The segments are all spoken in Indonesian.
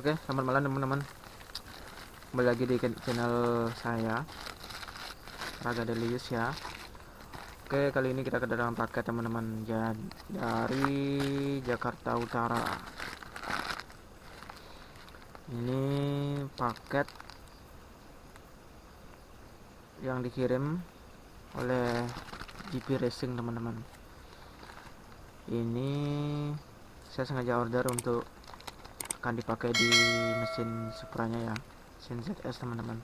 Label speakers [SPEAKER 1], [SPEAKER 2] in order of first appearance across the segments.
[SPEAKER 1] Oke, selamat malam teman-teman. Kembali lagi di channel saya, Raga Delius ya. Oke, kali ini kita kedatangan paket teman-teman dari Jakarta Utara. Ini paket yang dikirim oleh GP Racing teman-teman. Ini saya sengaja order untuk akan dipakai di mesin Supranya ya, mesin ZS teman-teman.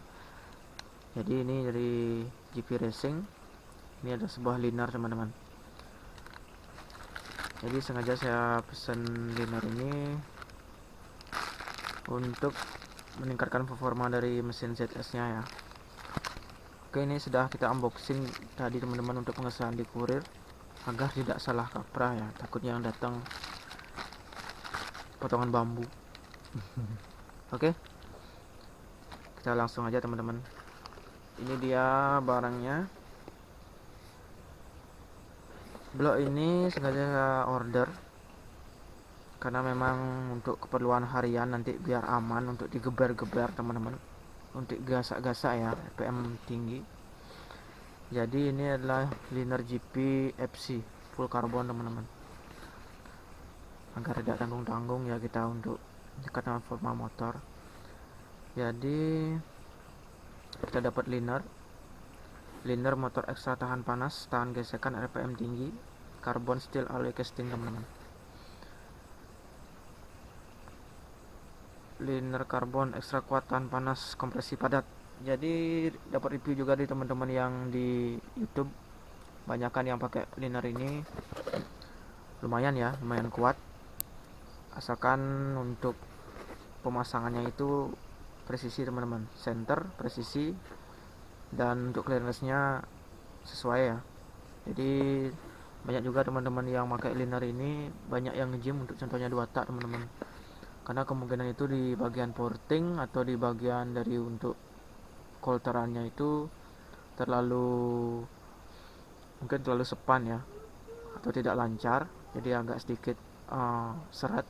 [SPEAKER 1] Jadi ini dari GP Racing. Ini ada sebuah liner teman-teman. Jadi sengaja saya pesan liner ini untuk meningkatkan performa dari mesin ZS nya ya. Oke, ini sudah kita unboxing tadi teman-teman untuk pengesahan di kurir agar tidak salah kaprah ya, takutnya yang datang potongan bambu. Oke, kita langsung aja teman-teman. Ini dia barangnya. Blok ini sengaja saya order karena memang untuk keperluan harian, nanti biar aman untuk digeber-geber teman-teman, untuk gasak-gasak ya, RPM tinggi. Jadi ini adalah liner GP FC full carbon teman-teman, agar tidak tanggung-tanggung ya kita untuk meningkatkan performa motor. Jadi kita dapat liner motor ekstra tahan panas, tahan gesekan, RPM tinggi, carbon steel alloy casting teman-teman. Liner karbon ekstra kuat, tahan panas, kompresi padat. Jadi dapat review juga di teman-teman yang di YouTube, banyakan yang pakai liner ini. Lumayan ya, lumayan kuat, asalkan untuk pemasangannya itu presisi teman-teman, center presisi, dan untuk clearance nya sesuai ya. Jadi banyak juga teman-teman yang pakai liner ini, banyak yang nge-gym untuk contohnya 2 tak teman-teman, karena kemungkinan itu di bagian porting atau di bagian dari untuk kolterannya itu mungkin terlalu sepan ya, atau tidak lancar, jadi agak sedikit seret.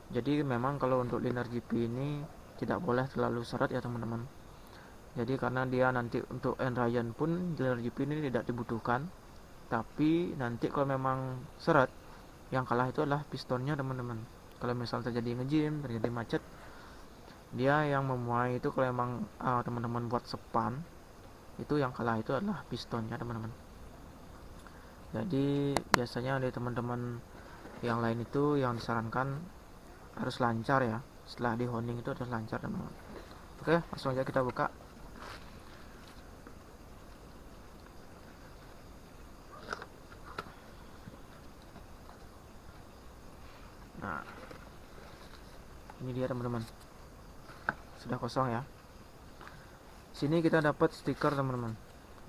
[SPEAKER 1] Jadi memang kalau untuk liner GP ini tidak boleh terlalu seret ya teman-teman. Jadi karena dia nanti untuk end Ryan pun liner GP ini tidak dibutuhkan, tapi nanti kalau memang seret, yang kalah itu adalah pistonnya teman-teman. Kalau misal terjadi nge-gym, terjadi macet, dia yang memuai itu. Kalau memang teman-teman buat sepan, itu yang kalah itu adalah pistonnya teman-teman. Jadi biasanya dari teman-teman yang lain itu yang disarankan harus lancar ya, setelah di honing itu harus lancar teman-teman. Oke, langsung aja kita buka. Nah, ini dia teman-teman, sudah kosong ya. Sini kita dapat stiker teman-teman.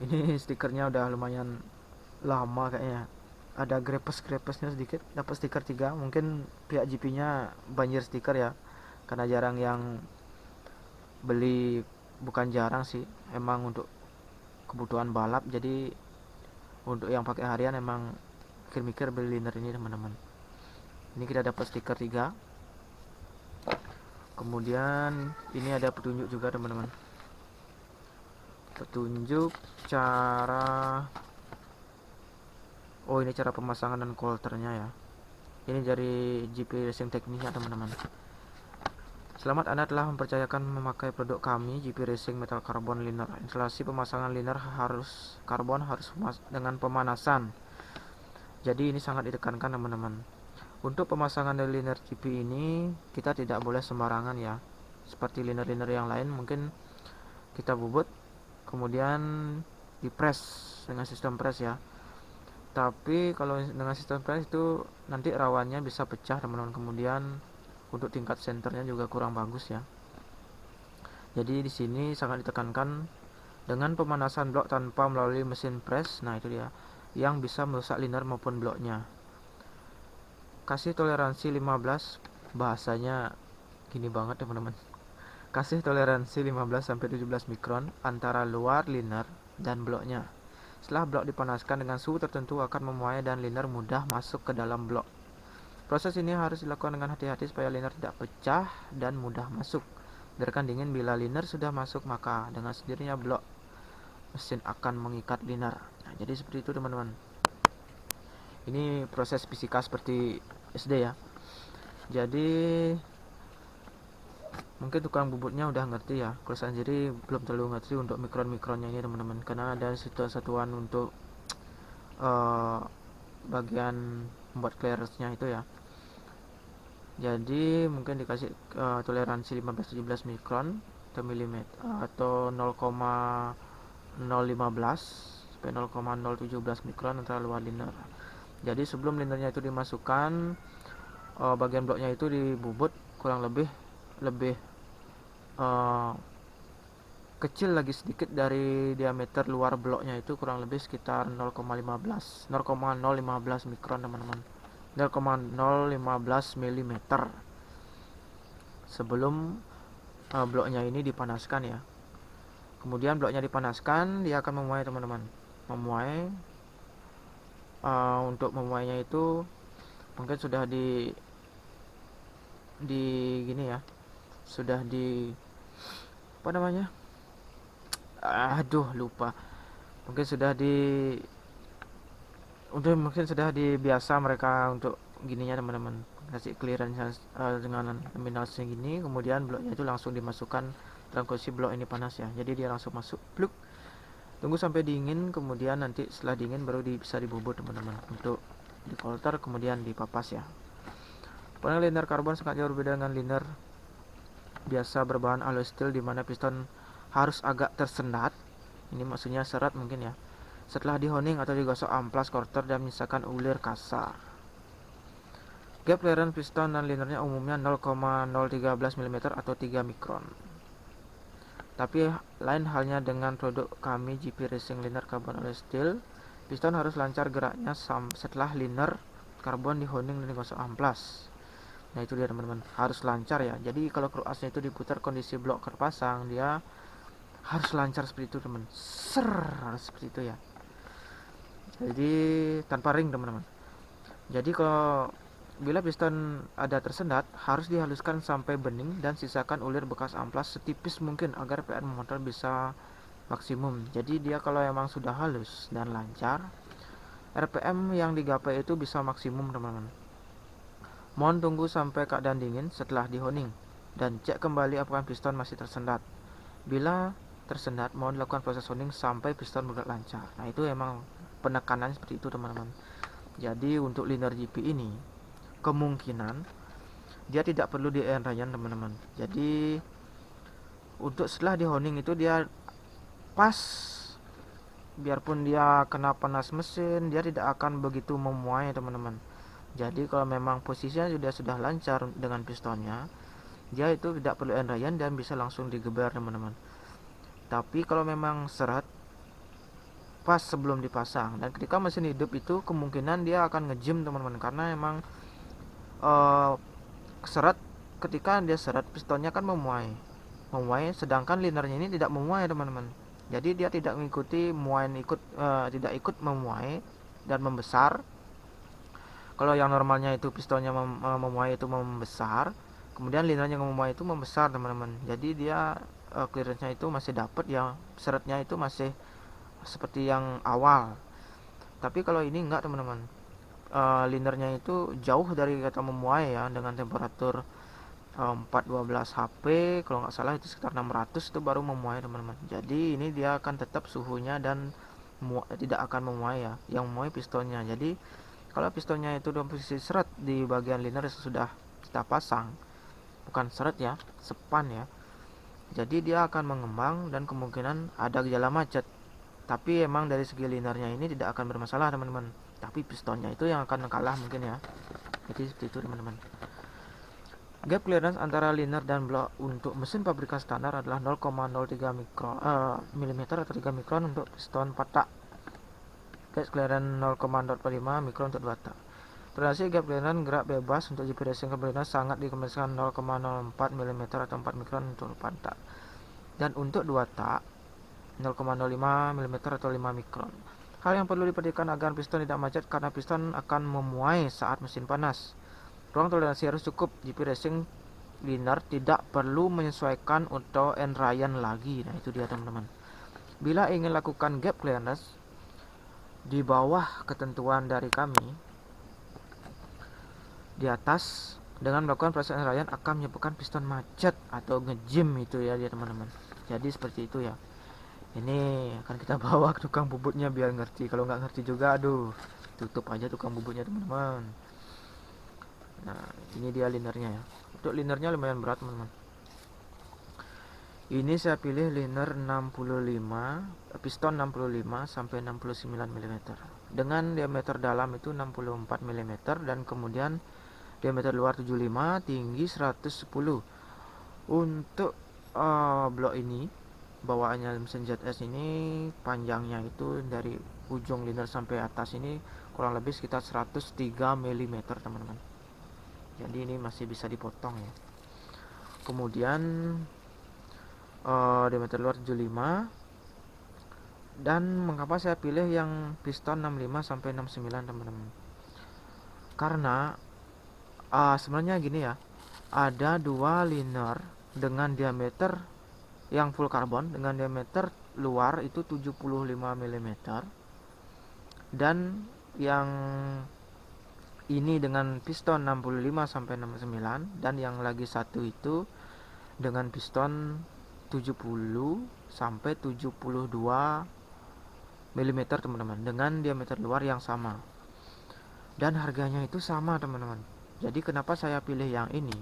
[SPEAKER 1] Ini stikernya udah lumayan lama kayaknya, ada grepes-grepesnya sedikit. Dapat stiker 3, mungkin pihak GP nya banjir stiker ya, karena jarang yang beli. Bukan jarang sih, emang untuk kebutuhan balap. Jadi untuk yang pakai harian emang mikir-mikir beli liner ini teman-teman. Ini kita dapat stiker 3. Kemudian ini ada petunjuk juga teman-teman, petunjuk cara, ini cara pemasangan dan kolternya ya. Ini dari GP Racing tekniknya teman-teman. Selamat, Anda telah mempercayakan memakai produk kami, GP Racing Metal Carbon Liner. Instalasi pemasangan liner karbon harus dengan pemanasan. Jadi ini sangat ditekankan teman-teman. Untuk pemasangan dari liner GP ini kita tidak boleh sembarangan ya. Seperti liner-liner yang lain, mungkin kita bubut kemudian dipres dengan sistem press ya. Tapi kalau dengan sistem press itu nanti rawannya bisa pecah teman-teman. Kemudian untuk tingkat senternya juga kurang bagus ya. Jadi di sini sangat ditekankan dengan pemanasan blok tanpa melalui mesin press. Nah itu dia yang bisa merusak liner maupun bloknya. Kasih toleransi 15, bahasanya gini banget teman-teman. Kasih toleransi 15-17 mikron antara luar liner dan bloknya. Setelah blok dipanaskan dengan suhu tertentu akan memuai dan liner mudah masuk ke dalam blok. Proses ini harus dilakukan dengan hati-hati supaya liner tidak pecah dan mudah masuk. Biarkan dingin. Bila liner sudah masuk, maka dengan sendirinya blok mesin akan mengikat liner. Nah, jadi seperti itu teman-teman. Ini proses fisika seperti SD ya. Jadi mungkin tukang bubutnya udah ngerti ya. Kalau saya sendiri belum terlalu ngerti untuk mikron-mikronnya ini teman-teman, karena ada satuan untuk bagian membuat clearance-nya itu ya. Jadi mungkin dikasih toleransi 15-17 mikron atau milimeter atau 0,015 sampai 0,017 mikron antara luar liner. Jadi sebelum linernya itu dimasukkan, bagian bloknya itu dibubut kurang lebih kecil lagi sedikit dari diameter luar bloknya, itu kurang lebih sekitar 0,015 mikron teman-teman, 0,015 mm sebelum bloknya ini dipanaskan ya. Kemudian bloknya dipanaskan, dia akan memuai teman-teman, memuai. Untuk memuainya itu mungkin sudah di gini ya, sudah di apa namanya, lupa, mungkin sudah biasa mereka untuk gininya teman-teman, kasih clearance dengan nominal segini. Kemudian bloknya itu langsung dimasukkan dalam kondisi blok ini panas ya, jadi dia langsung masuk pluk, tunggu sampai dingin, kemudian nanti setelah dingin baru bisa dibubut teman-teman untuk di coulter kemudian dipapas ya. Panel liner karbon sangat jauh berbeda dengan liner biasa berbahan alloy steel, di mana piston harus agak tersendat. Ini maksudnya seret mungkin ya. Setelah dihoning atau digosok amplas coulter dan menyisakan ulir kasar. Gap clearance piston dan linernya umumnya 0,013 mm atau 3 mikron. Tapi lain halnya dengan produk kami GP Racing Liner Carbon Alloy Steel. Piston harus lancar geraknya setelah liner karbon dihoning dan digosok amplas. Nah itu dia teman-teman, harus lancar ya. Jadi kalau kruasnya itu diputar kondisi blok terpasang, dia harus lancar seperti itu teman, harus seperti itu ya. Jadi tanpa ring teman-teman. Jadi kalau bila piston ada tersendat, harus dihaluskan sampai bening dan sisakan ulir bekas amplas setipis mungkin agar PN motor bisa maksimum. Jadi dia kalau emang sudah halus dan lancar, RPM yang digapai itu bisa maksimum teman-teman. Mohon tunggu sampai keadaan dingin setelah dihoning dan cek kembali apakah piston masih tersendat. Bila tersendat, mohon lakukan proses honing sampai piston bergerak lancar. Nah itu emang penekanan seperti itu teman-teman. Jadi untuk liner GP ini kemungkinan dia tidak perlu di air ryan teman-teman. Jadi untuk setelah dihoning itu dia pas, biarpun dia kena panas mesin, dia tidak akan begitu memuai teman-teman. Jadi kalau memang posisinya sudah lancar dengan pistonnya, dia itu tidak perlu air ryan dan bisa langsung digeber teman-teman. Tapi kalau memang seret pas sebelum dipasang dan ketika mesin hidup, itu kemungkinan dia akan ngejim teman-teman, karena emang seret, ketika dia seret pistonnya kan memuai, sedangkan linernya ini tidak memuai teman-teman. Jadi dia tidak mengikuti tidak ikut memuai dan membesar. Kalau yang normalnya itu pistonnya memuai itu membesar, kemudian linernya memuai itu membesar teman-teman. Jadi dia clearance-nya itu masih dapat ya, seretnya itu masih seperti yang awal. Tapi kalau ini enggak teman-teman, linernya itu jauh dari kata memuai ya, dengan temperatur 412 HP kalau nggak salah, itu sekitar 600 itu baru memuai teman-teman. Jadi ini dia akan tetap suhunya dan tidak akan memuai ya, yang memuai pistonnya. Jadi kalau pistonnya itu dalam posisi seret di bagian liner sudah kita pasang, bukan seret ya, sepan ya, jadi dia akan mengembang dan kemungkinan ada gejala macet. Tapi emang dari segi linernya ini tidak akan bermasalah teman-teman, tapi pistonnya itu yang akan kalah mungkin ya. Jadi seperti itu teman-teman. Gap clearance antara liner dan blok untuk mesin pabrikan standar adalah 0,03 mm atau 3 mikron untuk piston 4 tak. Gap clearance 0,45 mikron untuk 2 tak. Toleransi gap clearance gerak bebas untuk GP Racing Carbon sangat dikomersialkan 0,04 mm atau 4 mikron untuk 4 tak. Dan untuk 2 tak 0,05 mm atau 5 mikron. Hal yang perlu diperhatikan agar piston tidak macet karena piston akan memuai saat mesin panas. Ruang toleransi harus cukup. GP Racing Liner tidak perlu menyesuaikan auto and Ryan lagi. Nah itu dia teman-teman. Bila ingin lakukan gap clearance di bawah ketentuan dari kami di atas, dengan melakukan proses Ryan akan menyebabkan piston macet atau ngejim itu ya dia teman-teman. Jadi seperti itu ya. Ini akan kita bawa ke tukang bubutnya biar ngerti. Kalau nggak ngerti juga, aduh, tutup aja tukang bubutnya teman-teman. Nah ini dia linernya ya. Untuk linernya lumayan berat teman-teman. Ini saya pilih liner 65, piston 65 sampai 69 mm. Dengan diameter dalam itu 64 mm dan kemudian diameter luar 75, tinggi 110. Untuk blok ini, bawaannya mesin ZS ini panjangnya itu dari ujung liner sampai atas ini kurang lebih sekitar 103 mm teman-teman. Jadi ini masih bisa dipotong ya. Kemudian diameter luar 75. Dan mengapa saya pilih yang piston 65 sampai 69 teman-teman? Karena sebenarnya gini ya, ada dua liner dengan diameter yang full karbon dengan diameter luar itu 75 mm dan yang ini dengan piston 65 sampai 69 dan yang lagi satu itu dengan piston 70 sampai 72 mm teman-teman, dengan diameter luar yang sama dan harganya itu sama teman-teman. Jadi kenapa saya pilih yang ini?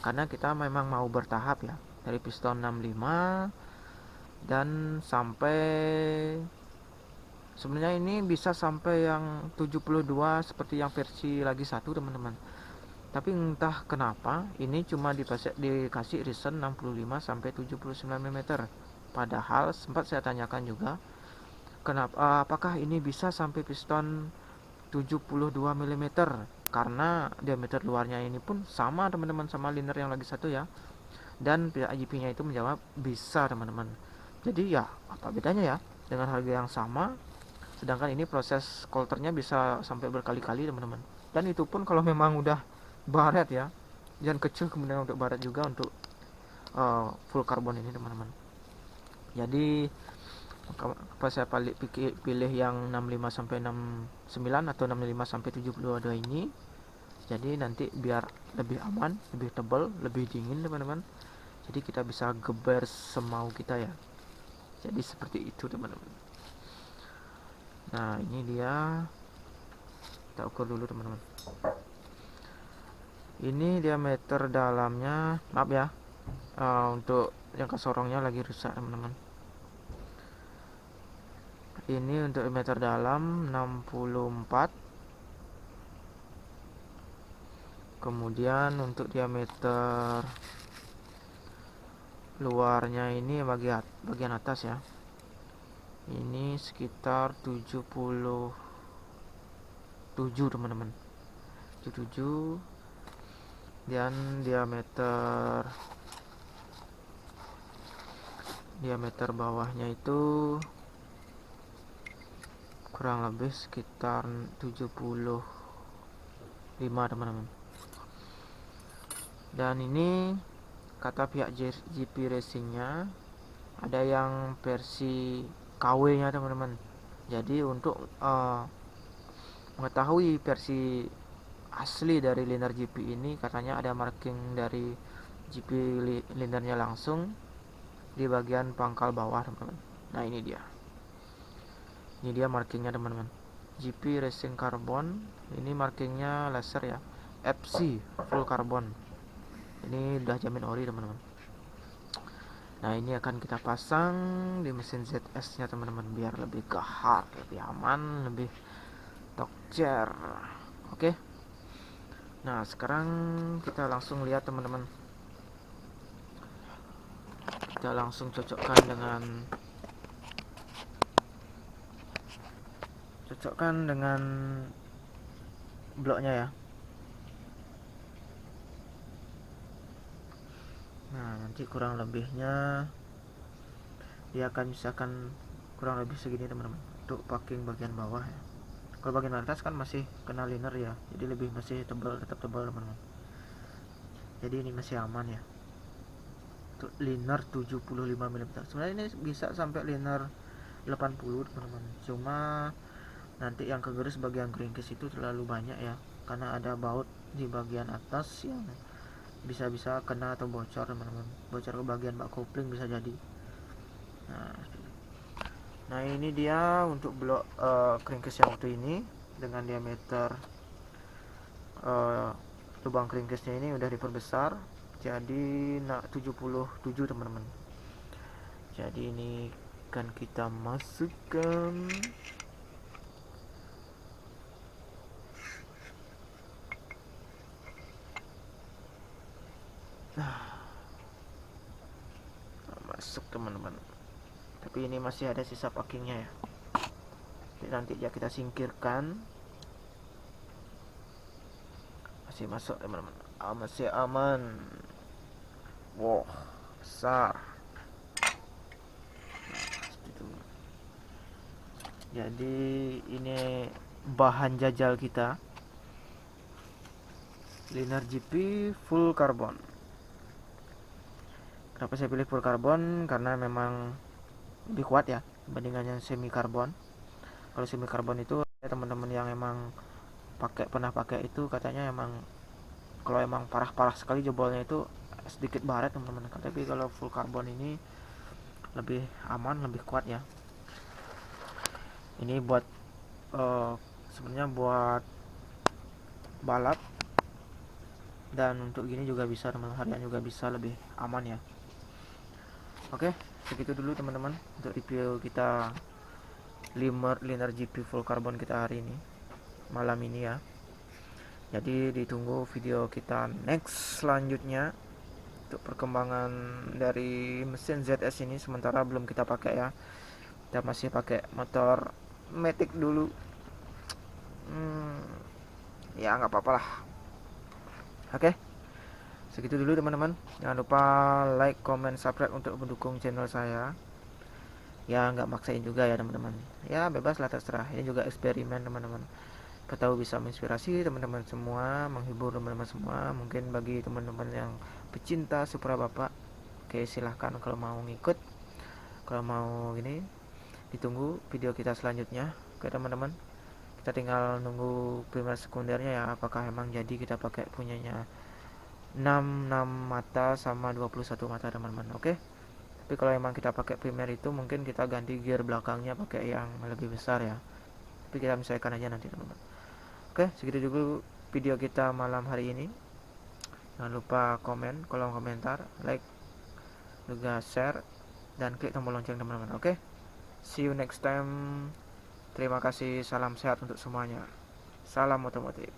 [SPEAKER 1] Karena kita memang mau bertahap ya, dari piston 65 dan sampai sebenarnya ini bisa sampai yang 72 seperti yang versi lagi satu teman-teman. Tapi entah kenapa ini cuma dikasih reason 65 sampai 79 mm. Padahal sempat saya tanyakan juga, kenapa apakah ini bisa sampai piston 72 mm? Karena diameter luarnya ini pun sama teman-teman sama liner yang lagi satu ya. Dan pihak IGP-nya itu menjawab bisa teman-teman. Jadi ya apa bedanya ya dengan harga yang sama, sedangkan ini proses coulternya bisa sampai berkali-kali teman-teman. Dan itu pun kalau memang udah baret ya, jangan kecil kemudian untuk baret juga untuk full karbon ini teman-teman. Jadi apa saya pilih yang 65 sampai 69 atau 65 sampai 72 ini. Jadi nanti biar lebih aman, lebih tebal, lebih dingin teman-teman. Jadi kita bisa geber semau kita ya. Jadi seperti itu teman-teman. Nah ini dia, kita ukur dulu teman-teman. Ini diameter dalamnya, maaf ya, untuk yang kesorongnya lagi rusak teman-teman. Ini untuk diameter dalam 64. Kemudian untuk diameter luarnya ini bagian atas ya, ini sekitar 77 teman-teman, 77. Dan diameter bawahnya itu kurang lebih sekitar 75 teman-teman. Dan ini kata pihak GP Racingnya ada yang versi KW nya teman-teman. Jadi untuk mengetahui versi asli dari liner GP ini, katanya ada marking dari GP linernya langsung di bagian pangkal bawah teman-teman. Nah ini dia markingnya teman-teman, GP Racing Carbon. Ini markingnya laser ya, FC full carbon. Ini udah jamin ori teman-teman. Nah ini akan kita pasang di mesin ZS nya teman-teman, biar lebih gahar, lebih aman, lebih tokcer. Oke. Nah sekarang kita langsung lihat teman-teman, kita langsung cocokkan dengan bloknya ya. Nah nanti kurang lebihnya dia akan misalkan kurang lebih segini teman-teman untuk packing bagian bawah ya. Kalau bagian atas kan masih kena liner ya, jadi lebih masih tebal, tetap tebal teman-teman. Jadi ini masih aman ya. Untuk liner 75 mm. Sebenarnya ini bisa sampai liner 80 teman-teman. Cuma nanti yang kegerus bagian crankcase itu terlalu banyak ya, karena ada baut di bagian atas yang bisa kena atau bocor teman-teman. Bocor ke bagian bak kopling bisa jadi. Nah ini dia untuk blok crankcase yang waktu ini dengan diameter lubang crankcase nya ini udah diperbesar jadi 77 teman-teman. Jadi ini akan kita masukkan masuk teman-teman. Tapi ini masih ada sisa packingnya ya. Jadi nanti ya kita singkirkan. Masih masuk teman-teman. Masih aman. Wow, besar. Jadi ini bahan jajal kita, liner GP full carbon. Kenapa saya pilih full carbon? Karena memang lebih kuat ya dibandingkan yang semi carbon. Kalau semi carbon itu teman-teman yang emang pernah pakai itu katanya emang kalau emang parah-parah sekali jebolnya itu sedikit baret teman-teman. Tapi kalau full carbon ini lebih aman, lebih kuat ya. Ini buat sebenarnya buat balap, dan untuk gini juga bisa teman-teman, harian juga bisa lebih aman ya. Oke, segitu dulu teman-teman untuk review kita liner GP full carbon kita hari ini, malam ini ya. Jadi ditunggu video kita next selanjutnya untuk perkembangan dari mesin ZS ini. Sementara belum kita pakai ya, kita masih pakai motor Matic dulu. Ya nggak apa-apa lah. Oke, segitu dulu teman-teman. Jangan lupa like, comment, subscribe untuk mendukung channel saya. Ya nggak maksain juga ya teman-teman. Ya bebas lah, terserah. Ini juga eksperimen teman-teman. Tahu bisa menginspirasi teman-teman semua, menghibur teman-teman semua. Mungkin bagi teman-teman yang pecinta Supra Bapak, oke silahkan kalau mau ngikut. Kalau mau gini, ditunggu video kita selanjutnya. Oke teman-teman, kita tinggal nunggu primer sekundernya ya, apakah emang jadi kita pakai punyanya 6 mata sama 21 mata teman-teman. Oke, tapi kalau emang kita pakai primer itu mungkin kita ganti gear belakangnya pakai yang lebih besar ya, tapi kita menyesuaikan aja nanti teman-teman. Oke, segitu dulu video kita malam hari ini. Jangan lupa komen, kolom komentar, like, juga share, dan klik tombol lonceng teman-teman. Oke, see you next time. Terima kasih, salam sehat untuk semuanya. Salam otomotif.